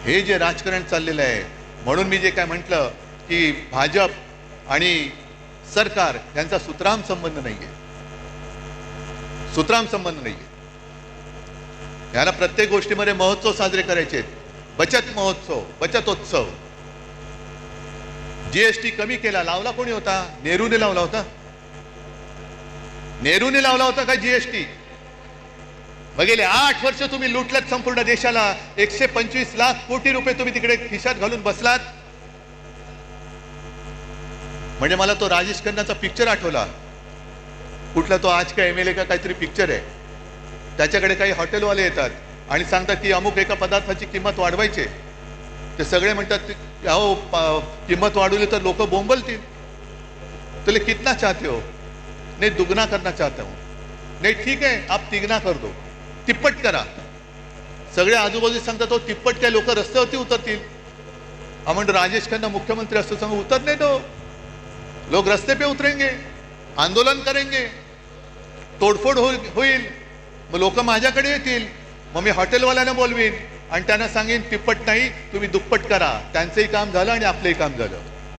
हे जे राजकारण चाललेलं आहे, म्हणून मी जे काय म्हटलं की भाजप आणि सरकार यांचा सुतराम संबंध नाहीये, सुतराम संबंध नाहीये. यांना प्रत्येक गोष्टीमध्ये महोत्सव साजरे करायचे, बचत महोत्सव, बचतोत्सव. जीएसटी कमी केला, लावला कोणी होता? नेहरूने लावला होता. नेहरूने लावला होता का जीएसटी? गेले 8 वर्ष तुम्ही लुटलात संपूर्ण देशाला. 125 लाख कोटी रुपये तुम्ही तिकडे खिशात घालून बसलात. म्हणजे मला तो राजेश खन्नाचा पिक्चर आठवला. कुठला तो आज का एमएलए का काहीतरी पिक्चर आहे. त्याच्याकडे काही हॉटेलवाले येतात आणि सांगतात की अमुक एका पदार्थाची किंमत वाढवायची. ते सगळे म्हणतात अहो किंमत वाढवली तर लोक बोंबलतील. तुले कितना चाहते हो? नहीं दुगना करना चाहता हूं. नहीं ठीक है आप तिगना कर दो, तिप्पट करा. सगळे आजूबाजू सांगतात तो तिप्पट काय लोक रस्त्यावरती उतरतील. आपण राजेश खन्ना मुख्यमंत्री असतो सांगू उतरने दो. लोग रस्ते पे उतरेंगे, आंदोलन करेंगे, तोडफोड होईल. मग लोक माझ्याकडे येतील. मग मी हॉटेलवाल्यांना बोलवीन आणि त्यांना सांगेन तिप्पट नाही तुम्ही दुप्पट करा. त्यांचंही काम झालं आणि आपलंही काम झालं.